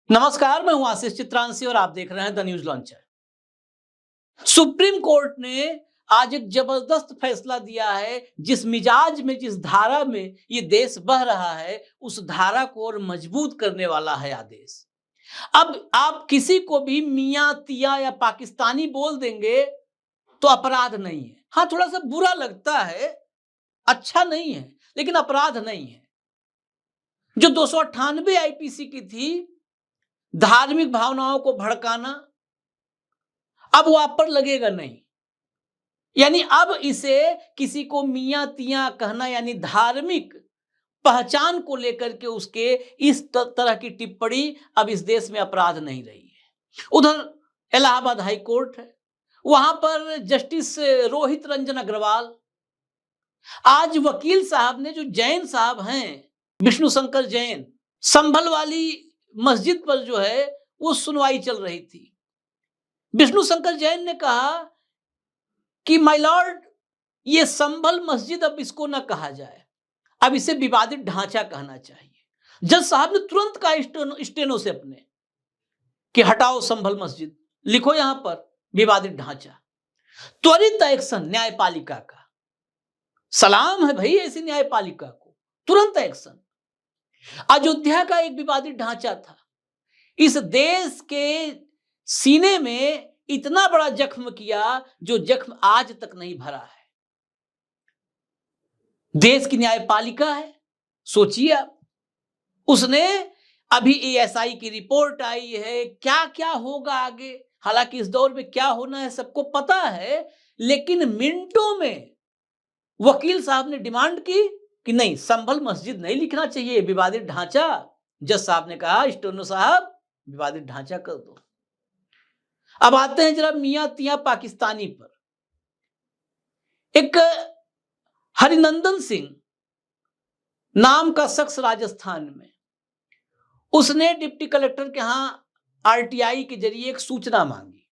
नमस्कार, मैं हूं आशीष चित्रांशी और आप देख रहे हैं the news launcher. Supreme court ने आज एक जबरदस्त फैसला दिया है। जिस मिजाज में, जिस धारा में ये देश बह रहा है, उस धारा को और मजबूत करने वाला है आदेश। अब आप किसी को भी मियां तिया या पाकिस्तानी बोल देंगे तो अपराध नहीं है। हाँ, थोड़ा सा बुरा लगता है, अच्छा नहीं है, लेकिन अपराध नहीं है। जो 298 आईपीसी की थी, धार्मिक भावनाओं को भड़काना, अब वो आप पर लगेगा नहीं। यानी अब इसे किसी को मियां तिया कहना, यानी धार्मिक पहचान को लेकर के उसके इस तरह की टिप्पणी अब इस देश में अपराध नहीं रही है। उधर इलाहाबाद हाई कोर्ट है, वहां पर जस्टिस रोहित रंजन अग्रवाल, आज वकील साहब ने, जो जैन साहब हैं, विष्णु शंकर जैन, संभल वाली मस्जिद पर जो है वो सुनवाई चल रही थी। विष्णु शंकर जैन ने कहा कि माय लॉर्ड, ये संभल मस्जिद अब इसको ना कहा जाए, अब इसे विवादित ढांचा कहना चाहिए। जज साहब ने तुरंत कहा स्टेनो से अपने कि हटाओ संभल मस्जिद, लिखो यहां पर विवादित ढांचा। त्वरित एक्शन न्यायपालिका का, सलाम है भाई ऐसी न्यायपालिका को, तुरंत एक्शन। अयोध्या का एक विवादित ढांचा था, इस देश के सीने में इतना बड़ा जख्म किया जो जख्म आज तक नहीं भरा है। देश की न्यायपालिका है, सोचिए आप, उसने अभी एएसआई की रिपोर्ट आई है, क्या क्या होगा आगे। हालांकि इस दौर में क्या होना है सबको पता है, लेकिन मिनटों में वकील साहब ने डिमांड की कि नहीं, संभल मस्जिद नहीं लिखना चाहिए, विवादित ढांचा। जज साहब ने कहा स्टेनो साहब विवादित ढांचा कर दो। अब आते हैं जरा मियां तिया पाकिस्तानी पर। एक हरिनंदन सिंह नाम का शख्स राजस्थान में, उसने डिप्टी कलेक्टर के यहां आरटीआई के जरिए एक सूचना मांगी।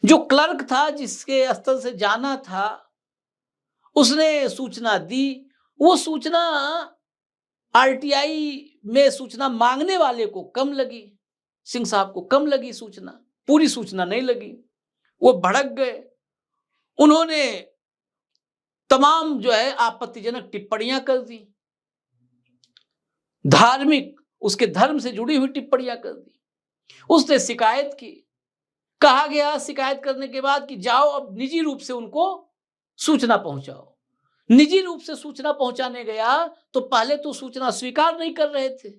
जो क्लर्क था, जिसके स्तर से जाना था, उसने सूचना दी। वो सूचना आरटीआई में सूचना मांगने वाले को कम लगी, सिंह साहब को कम लगी सूचना, पूरी सूचना नहीं लगी। वो भड़क गए, उन्होंने तमाम जो है आपत्तिजनक टिप्पणियां कर दी, धार्मिक, उसके धर्म से जुड़ी हुई टिप्पणियां कर दी। उसने शिकायत की, कहा गया शिकायत करने के बाद कि जाओ अब निजी रूप से उनको सूचना पहुंचाओ। निजी रूप से सूचना पहुंचाने गया तो पहले तो सूचना स्वीकार नहीं कर रहे थे।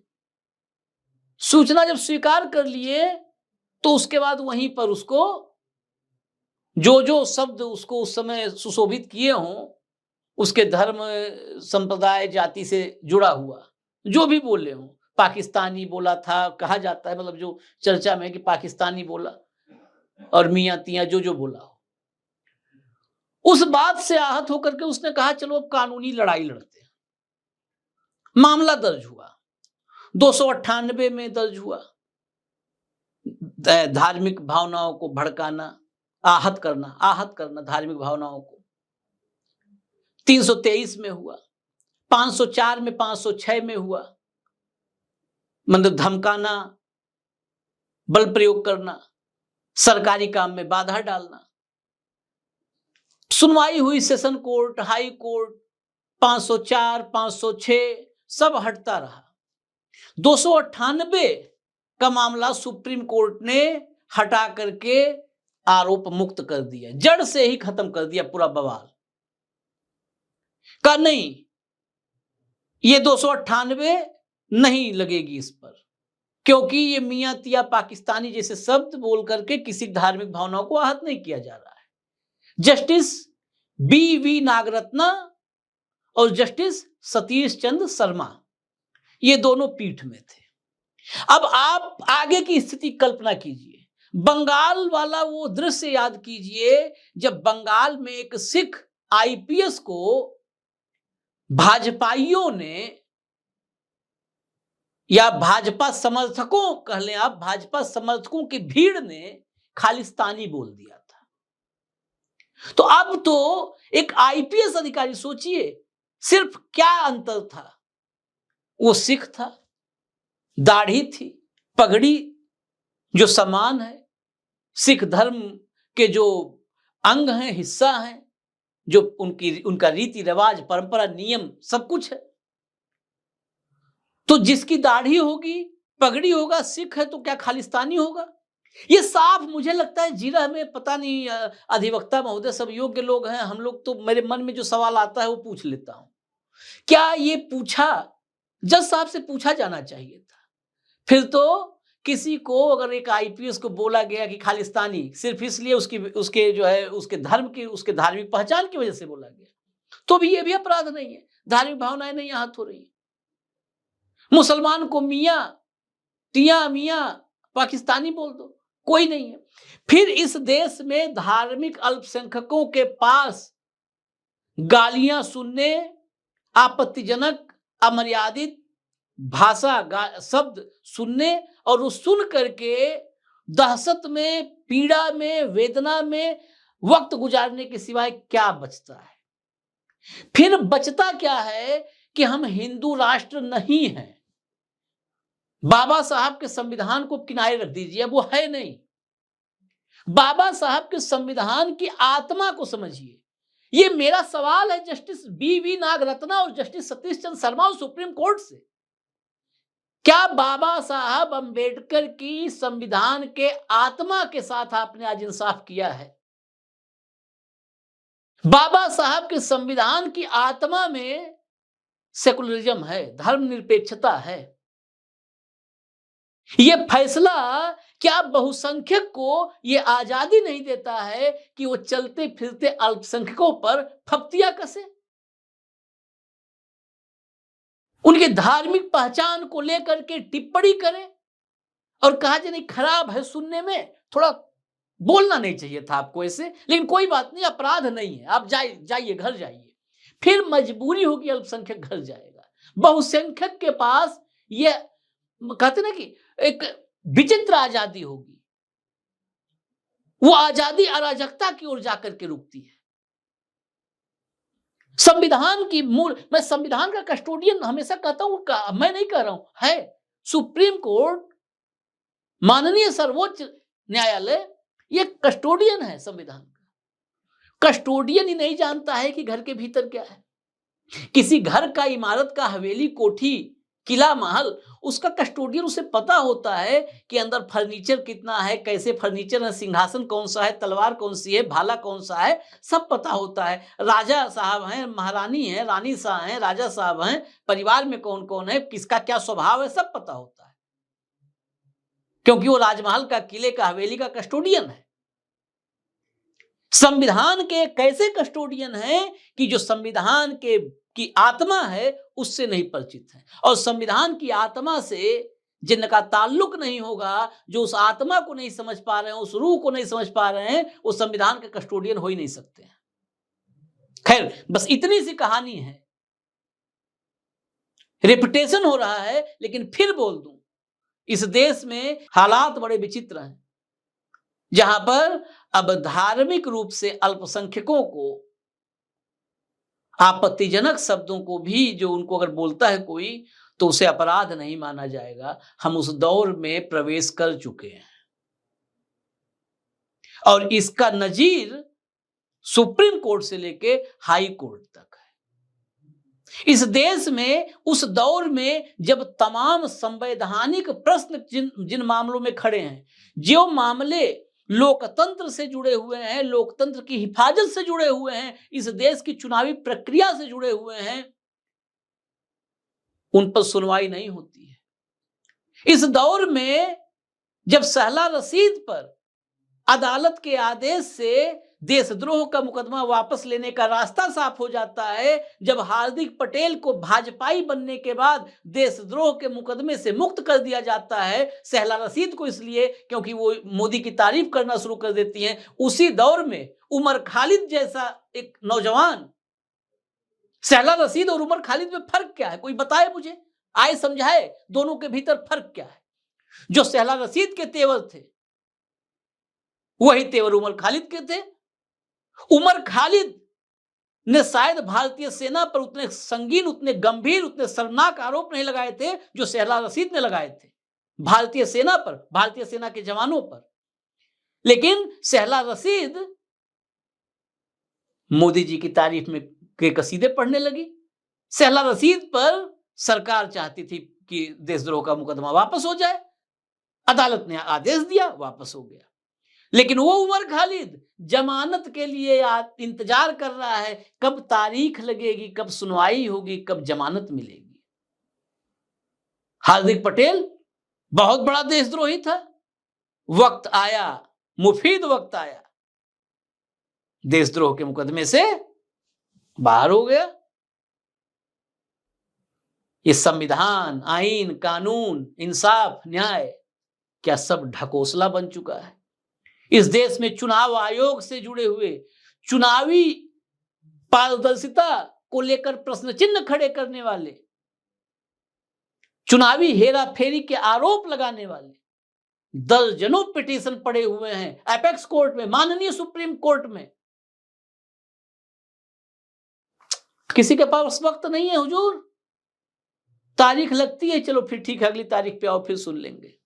सूचना जब स्वीकार कर लिए तो उसके बाद वहीं पर उसको जो जो शब्द उसको उस समय सुशोभित किए हों, उसके धर्म, संप्रदाय, जाति से जुड़ा हुआ जो भी बोले हों, पाकिस्तानी बोला था, कहा जाता है, मतलब जो चर्चा में है कि पाकिस्तानी बोला, और मियां तिया जो जो बोला हो, उस बात से आहत होकर के उसने कहा चलो अब कानूनी लड़ाई लड़ते हैं। मामला दर्ज हुआ, 298 में दर्ज हुआ, धार्मिक भावनाओं को भड़काना, आहत करना धार्मिक भावनाओं को। 323 में हुआ, 504 में, 506 में हुआ, मतलब धमकाना, बल प्रयोग करना, सरकारी काम में बाधा डालना। सुनवाई हुई सेशन कोर्ट, हाई कोर्ट, 504, 506 सब हटता रहा। 298 का मामला सुप्रीम कोर्ट ने हटा करके आरोप मुक्त कर दिया, जड़ से ही खत्म कर दिया पूरा बवाल। का नहीं, ये 298 नहीं लगेगी इस पर, क्योंकि ये मियां तिया पाकिस्तानी जैसे शब्द बोल करके किसी धार्मिक भावनाओं को आहत नहीं किया जा रहा है। जस्टिस बी नागरत्ना और जस्टिस सतीश चंद्र शर्मा, ये दोनों पीठ में थे। अब आप आगे की स्थिति कल्पना कीजिए, बंगाल वाला वो दृश्य याद कीजिए, जब बंगाल में एक सिख आईपीएस को भाजपाइयों ने, या भाजपा समर्थकों कह लें आप, भाजपा समर्थकों की भीड़ ने खालिस्तानी बोल दिया था। तो अब तो एक आईपीएस अधिकारी, सोचिए सिर्फ क्या अंतर था, वो सिख था, दाढ़ी थी, पगड़ी जो सम्मान है, सिख धर्म के जो अंग हैं, हिस्सा हैं, जो उनका रीति रिवाज, परंपरा, नियम सब कुछ है। तो जिसकी दाढ़ी होगी, पगड़ी होगा, सिख है तो क्या खालिस्तानी होगा? ये साफ मुझे लगता है जीरा में, पता नहीं अधिवक्ता महोदय सब योग्य लोग हैं, हम लोग तो, मेरे मन में जो सवाल आता है वो पूछ लेता हूं। क्या ये पूछा, जज साहब से पूछा जाना चाहिए था? फिर तो किसी को अगर एक आईपीएस को बोला गया कि खालिस्तानी, सिर्फ इसलिए उसके जो है उसके धर्म की, उसके धार्मिक पहचान की वजह से बोला गया, तो भी ये भी अपराध नहीं है, धार्मिक भावनाएं नहीं आहत हो रही है। मुसलमान को मियां, तिया मियां, पाकिस्तानी बोल दो, कोई नहीं है। फिर इस देश में धार्मिक अल्पसंख्यकों के पास गालियां सुनने, आपत्तिजनक, अमर्यादित भाषा, शब्द सुनने और वो सुन करके दहशत में, पीड़ा में, वेदना में वक्त गुजारने के सिवाय क्या बचता है? फिर बचता क्या है कि हम हिंदू राष्ट्र नहीं हैं। बाबा साहब के संविधान को किनारे रख दीजिए, वो है नहीं। बाबा साहब के संविधान की आत्मा को समझिए। ये मेरा सवाल है जस्टिस बी नागरत्ना और जस्टिस सतीश चंद्र शर्मा और सुप्रीम कोर्ट से। क्या बाबा साहब अंबेडकर की संविधान के आत्मा के साथ आपने आज इंसाफ किया है? बाबा साहब के संविधान की आत्मा में सेकुलरिज्म है, धर्मनिरपेक्षता है। यह फैसला क्या बहुसंख्यक को यह आजादी नहीं देता है कि वो चलते फिरते अल्पसंख्यकों पर फप्तियां कसे, उनकी धार्मिक पहचान को लेकर के टिप्पणी करें और कहा जाए नहीं खराब है सुनने में, थोड़ा बोलना नहीं चाहिए था आपको ऐसे, लेकिन कोई बात नहीं, अपराध नहीं है, आप जाइए घर जाइए। फिर मजबूरी होगी, अल्पसंख्यक घर जाएगा। बहुसंख्यक के पास यह कहते ना कि एक विचित्र आजादी होगी, वो आजादी अराजकता की ओर जाकर के रुकती है। संविधान की मूल, मैं संविधान का कस्टोडियन हमेशा कहता हूं, मैं नहीं कह रहा हूं, है सुप्रीम कोर्ट, माननीय सर्वोच्च न्यायालय, ये कस्टोडियन है संविधान का। कस्टोडियन ही नहीं जानता है कि घर के भीतर क्या है। किसी घर का, इमारत का, हवेली, कोठी, किला, महल, उसका कस्टोडियन, उसे पता होता है कि अंदर फर्नीचर कितना है, कैसे फर्नीचर है, सिंहासन कौन सा है, तलवार कौन सी है, भाला कौन सा है, सब पता होता है। राजा साहब हैं, महारानी है, रानी साहब हैं, राजा साहब हैं, परिवार में कौन कौन है, किसका क्या स्वभाव है, सब पता होता है, क्योंकि वो राजमहल का, किले का, हवेली का कस्टोडियन है। संविधान के कैसे कस्टोडियन है कि जो संविधान की आत्मा है उससे नहीं परिचित है, और संविधान की आत्मा से जिनका ताल्लुक नहीं होगा, जो उस आत्मा को नहीं समझ पा रहे हैं, उस रूह को नहीं समझ पा रहे हैं, वो संविधान के कस्टोडियन हो ही नहीं सकते हैं। खैर, बस इतनी सी कहानी है, रेपुटेशन हो रहा है, लेकिन फिर बोल दूं, इस देश में हालात बड़े विचित्र हैं, जहां पर अब धार्मिक रूप से अल्पसंख्यकों को, आपत्तिजनक शब्दों को भी जो उनको अगर बोलता है कोई, तो उसे अपराध नहीं माना जाएगा। हम उस दौर में प्रवेश कर चुके हैं और इसका नजीर सुप्रीम कोर्ट से लेके हाई कोर्ट तक है। इस देश में उस दौर में जब तमाम संवैधानिक प्रश्न जिन मामलों में खड़े हैं, जो मामले लोकतंत्र से जुड़े हुए हैं, लोकतंत्र की हिफाजत से जुड़े हुए हैं, इस देश की चुनावी प्रक्रिया से जुड़े हुए हैं, उन पर सुनवाई नहीं होती है। इस दौर में जब सहला रशीद पर अदालत के आदेश से देशद्रोह का मुकदमा वापस लेने का रास्ता साफ हो जाता है, जब हार्दिक पटेल को भाजपाई बनने के बाद देशद्रोह के मुकदमे से मुक्त कर दिया जाता है, सहला रशीद को इसलिए क्योंकि वो मोदी की तारीफ करना शुरू कर देती हैं, उसी दौर में उमर खालिद जैसा एक नौजवान, सहला रशीद और उमर खालिद में फर्क क्या है, कोई बताए मुझे, आए समझाए दोनों के भीतर फर्क क्या है। जो सहला रशीद के तेवर थे वही तेवर उमर खालिद के थे। उमर खालिद ने शायद भारतीय सेना पर उतने संगीन, उतने गंभीर, उतने शर्मनाक आरोप नहीं लगाए थे जो सहला रशीद ने लगाए थे। भारतीय सेना पर, भारतीय सेना के जवानों पर। लेकिन सहला रशीद मोदी जी की तारीफ में के कसीदे पढ़ने लगी। सहला रशीद पर सरकार चाहती थी कि देशद्रोह का मुकदमा वापस हो जाए। अदालत ने आदेश दिया, वापस हो गया। लेकिन वो उमर खालिद जमानत के लिए इंतजार कर रहा है, कब तारीख लगेगी, कब सुनवाई होगी, कब जमानत मिलेगी। हार्दिक पटेल बहुत बड़ा देशद्रोही था। वक्त आया, मुफीद वक्त आया, देशद्रोह के मुकदमे से बाहर हो गया। ये संविधान, आईन, कानून, इंसाफ, न्याय क्या सब ढकोसला बन चुका है। इस देश में चुनाव आयोग से जुड़े हुए, चुनावी पारदर्शिता को लेकर प्रश्न चिन्ह खड़े करने वाले, चुनावी हेरा फेरी के आरोप लगाने वाले दर्जनों पिटीशन पड़े हुए हैं एपेक्स कोर्ट में, माननीय सुप्रीम कोर्ट में। किसी के पास वक्त नहीं है हुजूर। तारीख लगती है, चलो फिर ठीक है, अगली तारीख पे आओ, फिर सुन लेंगे।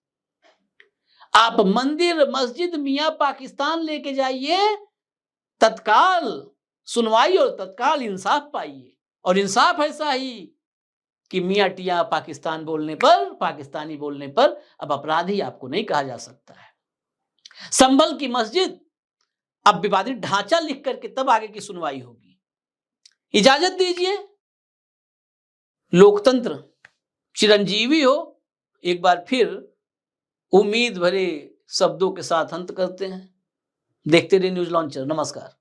आप मंदिर, मस्जिद, मियां पाकिस्तान लेके जाइए, तत्काल सुनवाई और तत्काल इंसाफ पाइए। और इंसाफ ऐसा ही कि मियां टियां पाकिस्तान बोलने पर, पाकिस्तानी बोलने पर अब अपराधी आपको नहीं कहा जा सकता है। संभल की मस्जिद अब विवादित ढांचा लिख करके तब आगे की सुनवाई होगी। इजाजत दीजिए, लोकतंत्र चिरंजीवी हो। एक बार फिर उम्मीद भरे शब्दों के साथ अंत करते हैं। देखते रहिए न्यूज लॉन्चर। नमस्कार।